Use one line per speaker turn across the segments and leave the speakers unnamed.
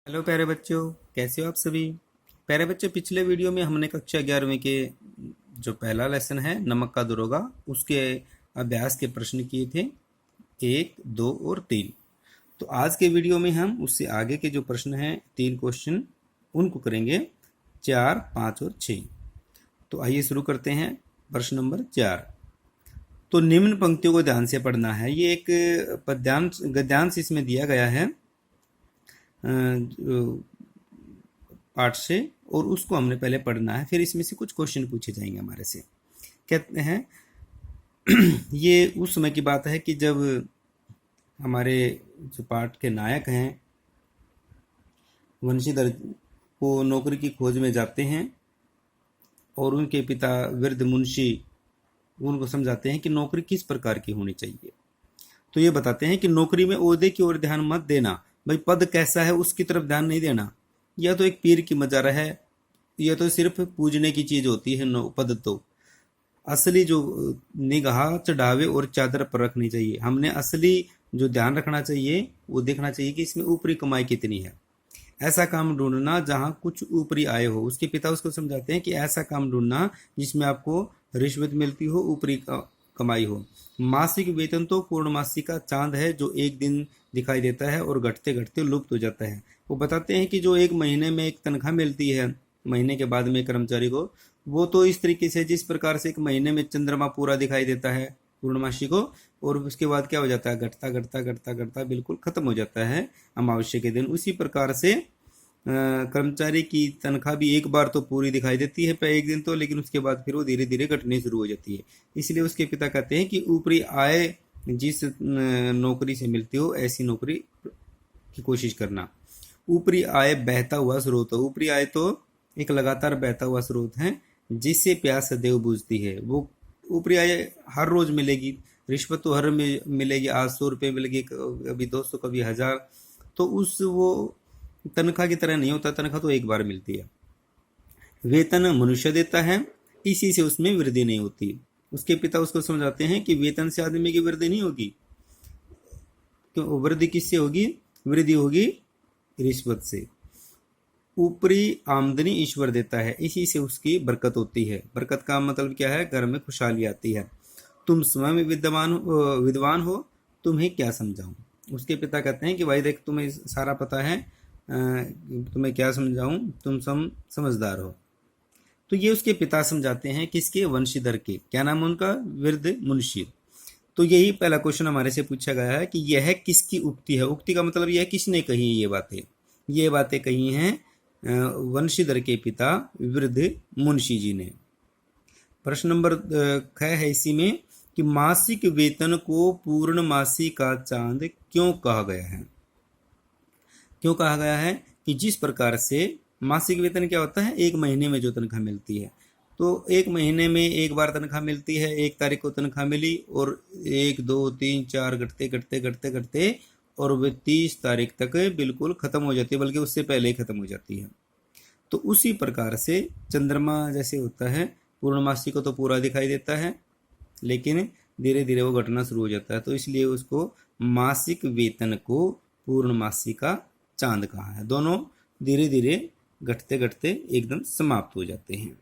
Hello प्यारे बच्चों, कैसे हो आप सभी। प्यारे बच्चों, पिछले वीडियो में हमने कक्षा 11वीं के जो पहला लेसन है नमक का दुरोगा उसके अभ्यास के प्रश्न किए थे 1, 2 और 3। तो आज के वीडियो में हम उससे आगे के जो प्रश्न हैं 3 क्वेश्चन उनको करेंगे 4, 5 और 6। तो आइए शुरू करते हैं। प्रश्न नंबर 4। तो निम्न पंक्तियों को ध्यान से पढ़ना है। ये एक पद्यांश गद्यांश इसमें दिया गया है पाठ से, और उसको हमने पहले पढ़ना है, फिर इसमें से कुछ क्वेश्चन पूछे जाएंगे हमारे से। कहते हैं ये उस समय की बात है कि जब हमारे जो पाठ के नायक हैं वंशीधर को नौकरी की खोज में जाते हैं और उनके पिता वृद्ध मुंशी उनको समझाते हैं कि नौकरी किस प्रकार की होनी चाहिए। तो ये बताते हैं कि नौकरी में ओहदे की ओर ध्यान मत देना, भाई पद कैसा है उसकी तरफ ध्यान नहीं देना। यह तो एक पीर की मजारा है, यह तो सिर्फ पूजने की चीज होती है। पद तो असली जो निगाह चढ़ावे और चादर पर रखनी चाहिए। हमने असली जो ध्यान रखना चाहिए वो देखना चाहिए कि इसमें ऊपरी कमाई कितनी है। ऐसा काम ढूंढना जहां कुछ ऊपरी आय हो। उसके पिता उसको समझाते हैं कि ऐसा काम ढूंढना जिसमें आपको रिश्वत मिलती हो, ऊपरी कमाई हो। मासिक वेतन तो पूर्णमासी का चांद है जो एक दिन दिखाई देता है और घटते घटते लुप्त हो जाता है। वो बताते हैं कि जो एक महीने में एक तनख्वाह मिलती है महीने के बाद में कर्मचारी को, वो तो इस तरीके से जिस प्रकार से एक महीने में चंद्रमा पूरा दिखाई देता है पूर्णमासी को, और उसके बाद क्या हो जाता है, घटता घटता घटता घटता बिल्कुल खत्म हो जाता है अमावस्या के दिन। उसी प्रकार से कर्मचारी की तनख्वाह भी एक बार तो पूरी दिखाई देती है पर एक दिन तो, लेकिन उसके बाद फिर वो धीरे धीरे घटनी शुरू हो जाती है। इसलिए उसके पिता कहते हैं कि ऊपरी आय जिस नौकरी से मिलती हो ऐसी नौकरी की कोशिश करना। ऊपरी आय बहता हुआ स्रोत है। ऊपरी आय तो एक लगातार बहता हुआ स्रोत है जिससे प्यास सदैव बुझती है। वो ऊपरी आय हर रोज मिलेगी। रिश्वत तो हर में मिलेगी, आज 100 रुपये मिलेगी, कभी 200, कभी 1000। तो उस वो तनख्वाह की तरह नहीं होता, तनख्वाह तो एक बार मिलती है। वेतन मनुष्य देता है, इसी से उसमें वृद्धि नहीं होती। उसके पिता उसको समझाते हैं कि वेतन से आदमी की वृद्धि नहीं होगी। क्यों? वृद्धि किससे होगी? वृद्धि होगी रिश्वत से। ऊपरी आमदनी ईश्वर देता है, इसी से उसकी बरकत होती है। बरकत का मतलब क्या है? घर में खुशहाली आती है। तुम स्वयं विद्वान हो, तुम्हें क्या समझाऊं। उसके पिता कहते हैं कि भाई देख, तुम्हें सारा पता है, तुम्हें क्या समझाऊं, तुम समझदार हो। तो ये उसके पिता समझाते हैं किसके? वंशीधर के। क्या नाम है उनका? वृद्ध मुंशी। तो यही पहला क्वेश्चन हमारे से पूछा गया है कि यह किसकी उक्ति है। उक्ति का मतलब यह किसने कही ये बातें। ये बातें कही हैं वंशीधर के पिता वृद्ध मुंशी जी ने। प्रश्न नंबर 6 है इसी में कि मासिक वेतन को पूर्णमासी का चांद क्यों कहा गया है। क्यों कहा गया है कि जिस प्रकार से मासिक वेतन क्या होता है? एक महीने में जो तनख्वाह मिलती है। तो एक महीने में एक बार तनख्वाह मिलती है, 1 तारीख को तनख्वाह मिली और 1, 2, 3, 4 घटते घटते घटते घटते और वे 30 तारीख तक बिल्कुल खत्म हो जाती है, बल्कि उससे पहले ही खत्म हो जाती है। तो उसी प्रकार से चंद्रमा जैसे होता है, पूर्णमासी को तो पूरा दिखाई देता है लेकिन धीरे धीरे वो घटना शुरू हो जाता है। तो इसलिए उसको मासिक वेतन को पूर्णमासी का चांद कहा है। दोनों धीरे धीरे घटते घटते एकदम समाप्त हो जाते हैं।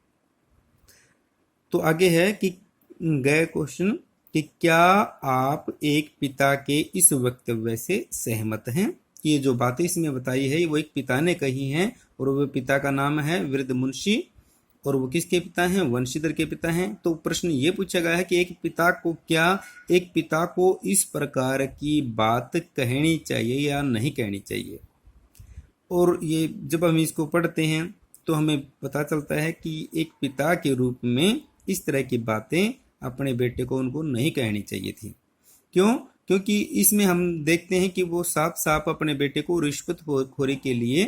तो आगे है कि गए क्वेश्चन कि क्या आप एक पिता के इस वक्तव्य से सहमत हैं। ये जो बातें इसमें बताई है वो एक पिता ने कही हैं और वो पिता का नाम है वृद्ध मुंशी, और वो किसके पिता हैं? वंशीधर के पिता हैं। तो प्रश्न ये पूछा गया है कि एक पिता को इस प्रकार की बात कहनी चाहिए या नहीं कहनी चाहिए। और ये जब हम इसको पढ़ते हैं तो हमें पता चलता है कि एक पिता के रूप में इस तरह की बातें अपने बेटे को उनको नहीं कहनी चाहिए थी। क्यों? क्योंकि इसमें हम देखते हैं कि वो साफ साफ अपने बेटे को रिश्वत खोरी के लिए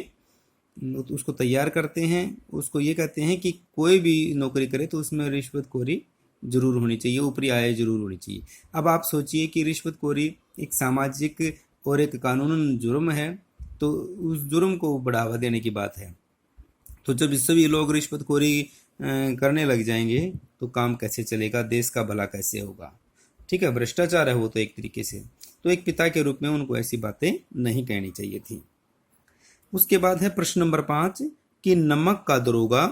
उसको तैयार करते हैं। उसको ये कहते हैं कि कोई भी नौकरी करे तो उसमें रिश्वतखोरी जरूर होनी चाहिए, ऊपरी आय जरूर होनी चाहिए। अब आप सोचिए कि रिश्वतखोरी एक सामाजिक और एक कानूनन जुर्म है, तो उस जुर्म को बढ़ावा देने की बात है। तो जब सभी लोग रिश्वतखोरी करने लग जाएंगे तो काम कैसे चलेगा, देश का भला कैसे होगा। ठीक है, भ्रष्टाचार है वो तो एक तरीके से। तो एक पिता के रूप में उनको ऐसी बातें नहीं कहनी चाहिए थी। उसके बाद है प्रश्न नंबर 5 कि नमक का दरोगा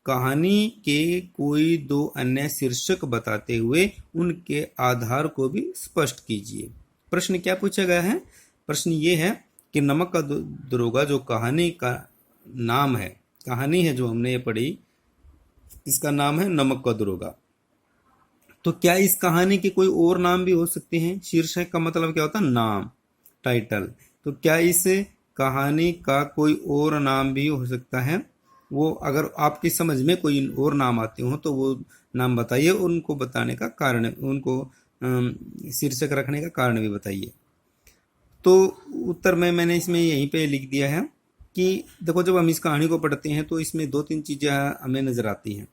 कहानी के कोई दो अन्य शीर्षक बताते हुए उनके आधार को भी स्पष्ट कीजिए। प्रश्न क्या पूछा गया है? प्रश्न ये है कि नमक का दरोगा जो कहानी का नाम है, कहानी है जो हमने ये पढ़ी, इसका नाम है नमक का दरोगा। तो क्या इस कहानी के कोई और नाम भी हो सकते हैं? शीर्षक का मतलब क्या होता है? नाम, टाइटल। तो क्या इस कहानी का कोई और नाम भी हो सकता है? वो अगर आपकी समझ में कोई और नाम आते हो तो वो नाम बताइए, उनको बताने का कारण, उनको शीर्षक रखने का कारण भी बताइए। तो उत्तर में मैंने इसमें यहीं पे लिख दिया है कि देखो, जब हम इस कहानी को पढ़ते हैं तो इसमें 2-3 चीज़ें हमें नज़र आती हैं।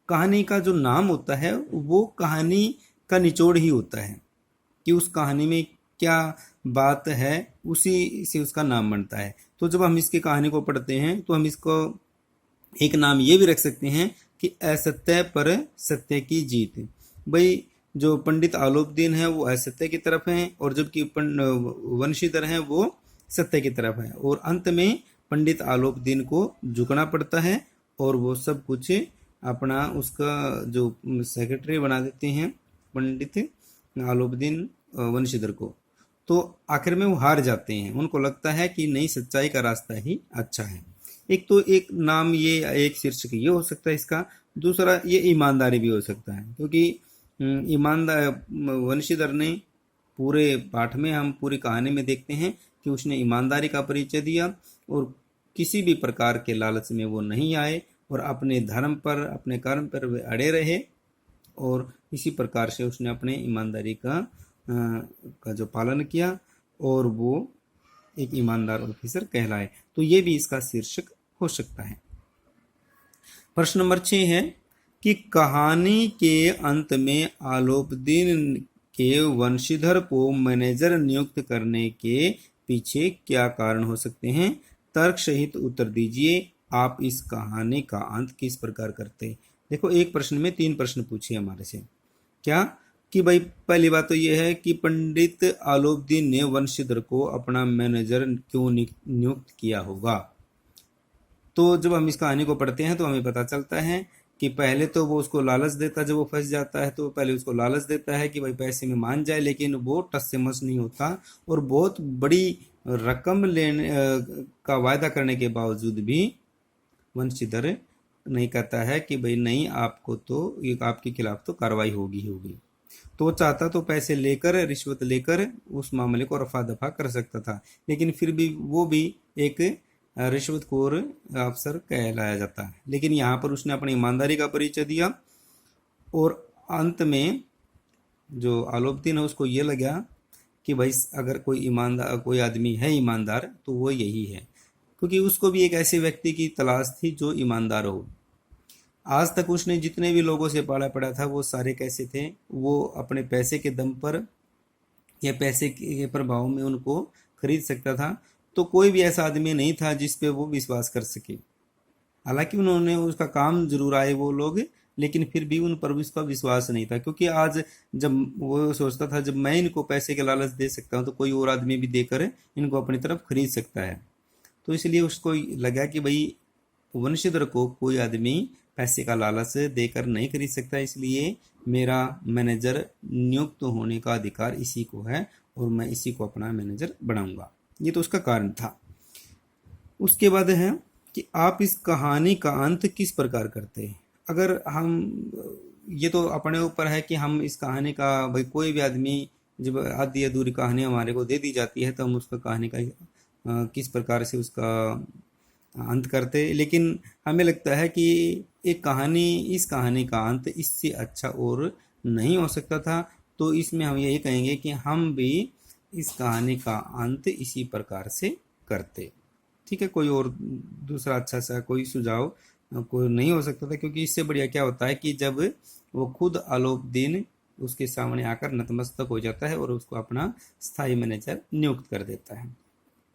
कहानी का जो नाम होता है वो कहानी का निचोड़ ही होता है कि उस कहानी में क्या बात है, उसी से उसका नाम बनता है। तो जब हम इसकी कहानी को पढ़ते हैं तो हम इसको एक नाम ये भी रख सकते हैं कि असत्य पर सत्य की जीत। भाई, जो पंडित आलोपदीन है वो असत्य की तरफ हैं और जबकि वंशीधर हैं वो सत्य की तरफ हैं, और अंत में पंडित आलोपदीन को झुकना पड़ता है और वो सब कुछ अपना उसका जो सेक्रेटरी बना देते हैं पंडित आलोपदीन वंशीधर को। तो आखिर में वो हार जाते हैं, उनको लगता है कि नहीं, सच्चाई का रास्ता ही अच्छा है। एक तो एक नाम, ये एक शीर्षक ये हो सकता है इसका। दूसरा, ये ईमानदारी भी हो सकता है, क्योंकि ईमानदार वंशीधर ने पूरे पाठ में, हम पूरी कहानी में देखते हैं कि उसने ईमानदारी का परिचय दिया और किसी भी प्रकार के लालच में वो नहीं आए और अपने धर्म पर, अपने कर्म पर वे अड़े रहे, और इसी प्रकार से उसने अपने ईमानदारी का जो पालन किया और वो एक ईमानदार ऑफिसर कहलाए। तो ये भी इसका शीर्षक हो सकता है। प्रश्न नंबर 6 है कि कहानी के अंत में आलोपदीन के वंशीधर को मैनेजर नियुक्त करने के पीछे क्या कारण हो सकते हैं? तर्क सहित उत्तर दीजिए। आप इस कहानी का अंत किस प्रकार करते? देखो, एक प्रश्न में 3 प्रश्न पूछे हमारे से। क्या कि भाई, पहली बात तो यह है कि पंडित आलोपदीन ने वंशीधर को अपना मैनेजर क्यों नियुक्त किया होगा। तो जब हम इस कहानी को पढ़ते हैं तो हमें पता चलता है कि पहले तो वो उसको लालच देता, जब वो फंस जाता है तो पहले उसको लालच देता है कि भाई पैसे में मान जाए, लेकिन वो टस से मस नहीं होता और बहुत बड़ी रकम लेने का वायदा करने के बावजूद भी वंशीधर नहीं कहता है कि भाई नहीं, आपको तो ये आपके खिलाफ तो कार्रवाई होगी। तो वो चाहता तो पैसे लेकर, रिश्वत लेकर उस मामले को रफा दफा कर सकता था, लेकिन फिर भी वो भी एक रिश्वतखोर अफसर कहलाया जाता है। लेकिन यहाँ पर उसने अपनी ईमानदारी का परिचय दिया और अंत में जो आलोपदीन है उसको ये लगा कि भाई अगर कोई आदमी है ईमानदार तो वो यही है, क्योंकि उसको भी एक ऐसे व्यक्ति की तलाश थी जो ईमानदार हो। आज तक उसने जितने भी लोगों से पाला पड़ा था वो सारे कैसे थे? वो अपने पैसे के दम पर या पैसे के प्रभाव में उनको खरीद सकता था। तो कोई भी ऐसा आदमी नहीं था जिस पे वो विश्वास कर सके। हालांकि उन्होंने उसका काम जरूर आए वो लोग, लेकिन फिर भी उन पर उसका विश्वास नहीं था, क्योंकि आज जब वो सोचता था जब मैं इनको पैसे के लालच दे सकता हूँ तो कोई और आदमी भी देकर इनको अपनी तरफ खरीद सकता है। तो इसलिए उसको लगा कि भाई वंशीधर को कोई आदमी पैसे का लालच देकर नहीं खरीद सकता, इसलिए मेरा मैनेजर नियुक्त होने का अधिकार इसी को है और मैं इसी को अपना मैनेजर बनाऊंगा। ये तो उसका कारण था। उसके बाद है कि आप इस कहानी का अंत किस प्रकार करते हैं? अगर हम, ये तो अपने ऊपर है कि हम इस कहानी का, भाई कोई भी आदमी जब आधी अधूरी कहानी हमारे को दे दी जाती है तो हम उसका कहानी का किस प्रकार से उसका अंत करते। लेकिन हमें लगता है कि इस कहानी का अंत इससे अच्छा और नहीं हो सकता था। तो इसमें हम यही कहेंगे कि हम भी इस कहानी का अंत इसी प्रकार से करते। ठीक है, कोई और दूसरा अच्छा सा कोई सुझाव कोई नहीं हो सकता था, क्योंकि इससे बढ़िया क्या होता है कि जब वो खुद आलोपदीन उसके सामने आकर नतमस्तक हो जाता है और उसको अपना स्थायी मैनेजर नियुक्त कर देता है।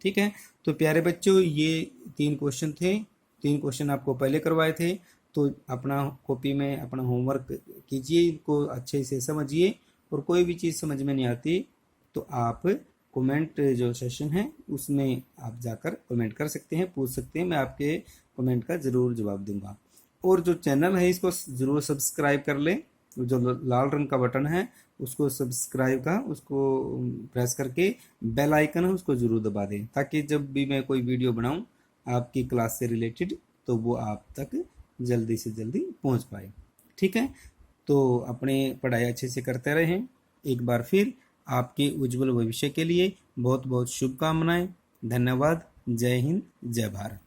ठीक है, तो प्यारे बच्चों, ये 3 क्वेश्चन थे। 3 क्वेश्चन आपको पहले करवाए थे, तो अपना कॉपी में अपना होमवर्क कीजिए, इनको अच्छे से समझिए और कोई भी चीज़ समझ में नहीं आती तो आप कमेंट जो सेशन है उसमें आप जाकर कमेंट कर सकते हैं, पूछ सकते हैं, मैं आपके कमेंट का ज़रूर जवाब दूंगा। और जो चैनल है इसको ज़रूर सब्सक्राइब कर लें, जो लाल रंग का बटन है उसको सब्सक्राइब का उसको प्रेस करके बेल आइकन है उसको ज़रूर दबा दें, ताकि जब भी मैं कोई वीडियो बनाऊं आपकी क्लास से रिलेटेड तो वो आप तक जल्दी से जल्दी पहुंच पाए। ठीक है, तो अपने पढ़ाई अच्छे से करते रहें। एक बार फिर आपके उज्जवल भविष्य के लिए बहुत बहुत शुभकामनाएं। धन्यवाद। जय हिंद, जय भारत।